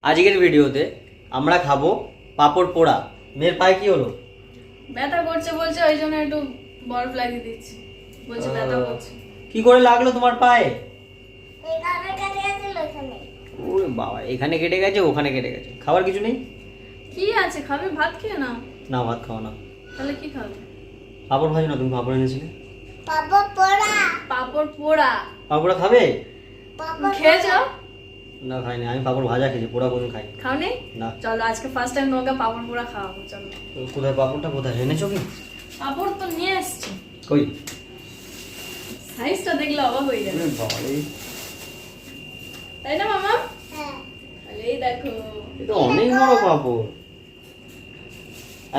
আজকের ভিডিওতে আমরা খাবো পাপড় পোড়া। মেয়ের পায়ে কি হলো? ব্যথা করছে বলছে, ওই জন্য একটু বরফ লাগিয়ে দিচ্ছি। বলছে ব্যথা করছে। কি করে লাগলো তোমার পায়ে? এখানে কেটে গেছিল এখানে। ওরে বাবা, এখানে কেটে গেছে ওখানে কেটে গেছে। খাবার কিছু নেই? কি আছে, খাবে? ভাত খেয়ে নাও। না, ভাত খাও না। তাহলে কি খাবে? পাপড় ভাজি না? তুমি পাপড় এনেছিলে। পাপড় পোড়া। পাপড় পোড়া পাপড়া খাবে? পাপড় খেয়েছো? না, খাইনি। আমি পাপড় ভাজা খেয়েছি, পোড়া কোনোদিন খাই খাওনি? না। চলো আজকে ফার্স্ট টাইম তোমাকে পাপড় পোড়া খাওয়াবো। চলো। তো কোথায় পাপড়টা, কোথায় এনেছো কি? পাপড় তো নিয়ে এসছি, কই? সাইজটা দেখলে অবাক হয়ে যাবে, বাবা রে, তাই না মামা? হ্যাঁ। তাহলে এই দেখো। এ তো অনেক বড় পাপড়।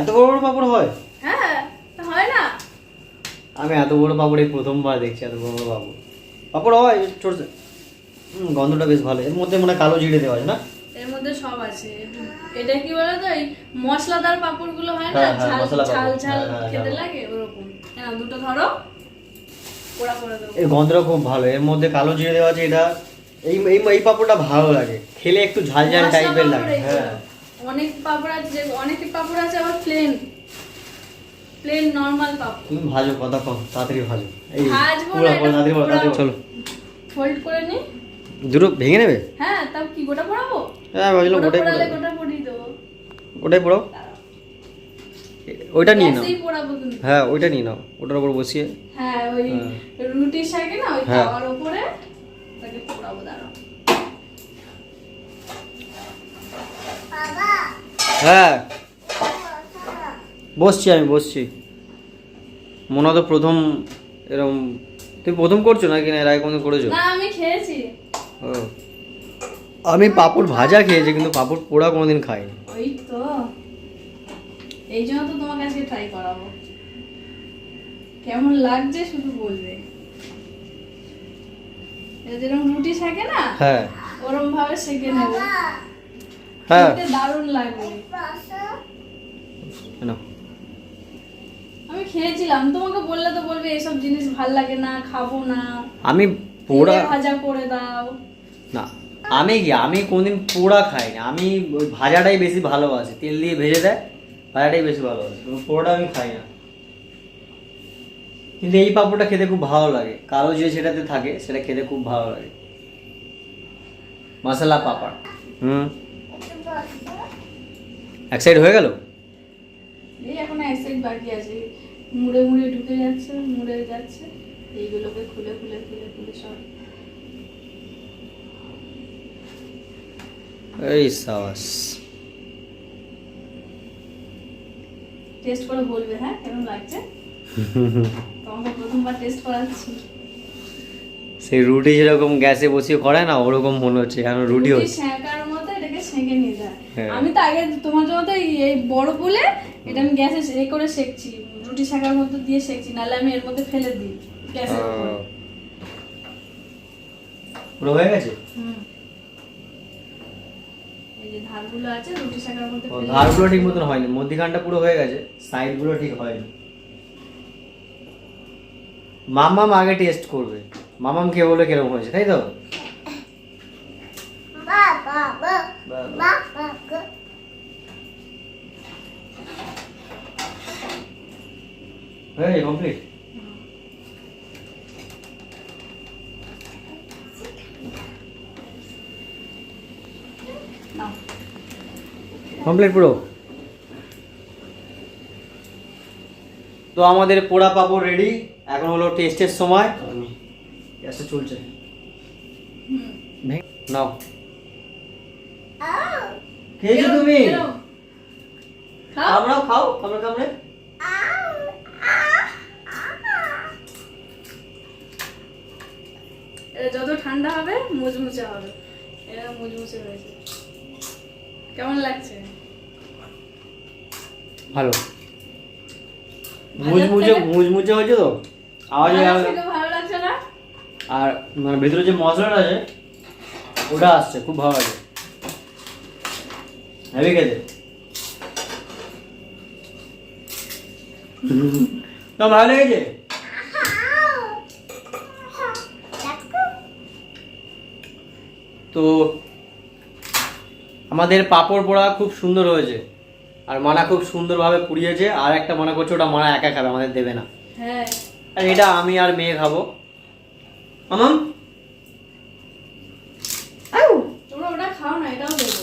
এত বড় বড় পাপড় হয়? হ্যাঁ, তা হয় না? আমি এত বড় পাপড় এই প্রথমবার দেখছি। এত বড় বড় পাপড় পাপড় হয় ছোট। গন্ধটা বেশ ভালো। এর মধ্যে মনে হয় কালো জিরে দেওয়া আছে না? এর মধ্যে সব আছে। এটা কি বলতো, এই মশলাদার পাপড় গুলো হয় না, হ্যাঁ, হ্যাঁ, ঝাল মশলা ঝাল পাঁপড়। ঝাল হ্যাঁ, হ্যাঁ, খেতে হ্যাঁ। লাগে ওরকম। হ্যাঁ, দুটো ধরো, পোড়া করে দেবো। এর গন্ধটা খুব ভালো। এর মধ্যে কালো জিরে দেওয়া আছে। এটা এই এই এই পাপড়টা ভালো লাগে খেলে, একটু ঝাল ঝাল মশলা টাইপের পাঁপড় লাগে। এগুলো। হ্যাঁ, অনেক পাপড় আছে, অনেক পাপড় আছে আবার প্লেন প্লেন নরমাল পাপড়। তুমি ভাজো, কথা কম, তাড়াতাড়ি ভাজো। এই ভাজবো পুরো না, পুরো তাড়াতাড়ি বলো, তাড়াতাড়ি চলো। ফোল্ড করে নি। দুটো ভেঙে নেবে? হ্যাঁ, তাও কি গোটা পোড়াবো? হ্যাঁ, ভাজলো গোটা ওটাই পোড়ালে পোড়াও। গোটা পড়িয়ে দেবো। ওটাই পোড়াও। ওইটা নিয়ে নাও। গ্যাসেই পোড়াবো কিন্তু। হ্যাঁ, ওইটা নিয়ে নাও, ওটার উপর বসিয়ে। হ্যাঁ, ওই হ্যাঁ। রুটির সাথে না, ওই হ্যাঁ। তাওয়ার উপরে ওটাকে পোড়াবো। দাঁড়াও। বাবা। হ্যাঁ, বসছি, আমি বসছি। মনে হয় তো প্রথম এরকম। তুমি প্রথম করছো নাকি না এর আগে কোনদিন করেছো? না, আমি খেয়েছি। ও, আমি পাপড় ভাজা খেয়েছি কিন্তু পাপড় পোড়া কোনোদিন খাইনি। ওই তো, এই জন্য তো তোমাকে আজকে ট্রাই করাবো। কেমন লাগছে শুধু বলবে। এটা যেরকম রুটি থাকে না, হ্যাঁ, ওরম ভাবে সেঁকে নেবো। হ্যাঁ। খেতে দারুণ লাগবে। নাও। আমি খেয়েছিলাম, তোমাকে বললে তো বলবে এসব জিনিস ভাল লাগে না, খাবো না, আমি পোড়া তেলে ভাজা করে দাও। না, আমি কোনদিন পোড়া খাইনি। আমি ওই ভাজাটাই বেশি ভালোবাসি। তেল দিয়ে ভেজে দেয়, ভাজাটাই বেশি ভালোবাসি। কিন্তু পোড়াটা আমি খাই না। কিন্তু এই পাপড়টা খেতে খুব ভালো লাগে। কালো জিরে সেটাতে থাকে, সেটা খেতে খুব ভালো লাগে। মশলা পাপড়। এক সাইড হয়ে গেল। এই এখন এক সাইড বাকি আছে, মুড়ে মুড়ে ঢুকে যাচ্ছে, মুড়ে যাচ্ছে। এইগুলোকে খুলে খুলে খুলে খুলে সব। এই সাবাস। টেস্ট করে বলবে, হ্যাঁ কেমন লাগছে। তোমাকে প্রথমবার টেস্ট করাচ্ছি। সেই রুটি যেরকম গ্যাসে বসিয়ে করে না, ওরকম মনে হচ্ছে কারণ রুটি হচ্ছে। সেঁকার মতো এটাকে সেঁকে নিতে হয়। হ্যাঁ। আমি তো আগে তোমার জন্য তো এই বড় বলে এটা আমি গ্যাসে এ করে সেঁকছি, রুটি সেঁকার মতো দিয়ে সেঁকছি, নাহলে আমি এর মধ্যে ফেলে দিই গ্যাসের উপরে। পুরো হয়ে গেছে? হুম। এই যে ধারগুলো আছে রুটি সেঁকার মধ্যে ও, ফেলে ধারগুলো ঠিক মতন হয়নি। মধ্যিখানটা পুরো হয়ে গেছে, সাইডগুলো ঠিক হয়নি। মামাম আগে টেস্ট করবে। মামাম কে বলে কিরকম হয়েছে, তাই তো? বাবা। বাবা। হয়ে গেছে, কমপ্লিট। নাও। কমপ্লিট পুরো। তো আমাদের পোড়া পাপড় রেডি। এখন হলো টেস্টের সময়। গ্যাসে চলছে। নাও। খেয়েছো তুমি? এরম। খাও। আমরাও খাও, কামড়ে কামড়ে। এটা যত ঠান্ডা হবে মুচমুচে হবে। এটা মুচমুচে হয়েছে। কেমন লাগছে? ভালো। মুচমুচে মুচমুচে হয়েছে তো, আওয়াজ ভালো থেকে ভালো লাগছে না? আর মানে ভেতরে যে মশলাটা আছে ওটা আসছে, খুব ভালো লাগে। হেভি খেতে। তো ভালো লেগেছে। তো আমাদের পাঁপড় পোড়া খুব সুন্দর হয়েছে, আর মানা খুব সুন্দরভাবে পুড়িয়েছে। আর একটা মনে করছে ওটা মানা একা খাবে, আমাদের দেবে না। হ্যাঁ আর এটা আমি আর মেয়ে খাবো। মামাম তোমরা ওটা খাও না, এটাও দেবো।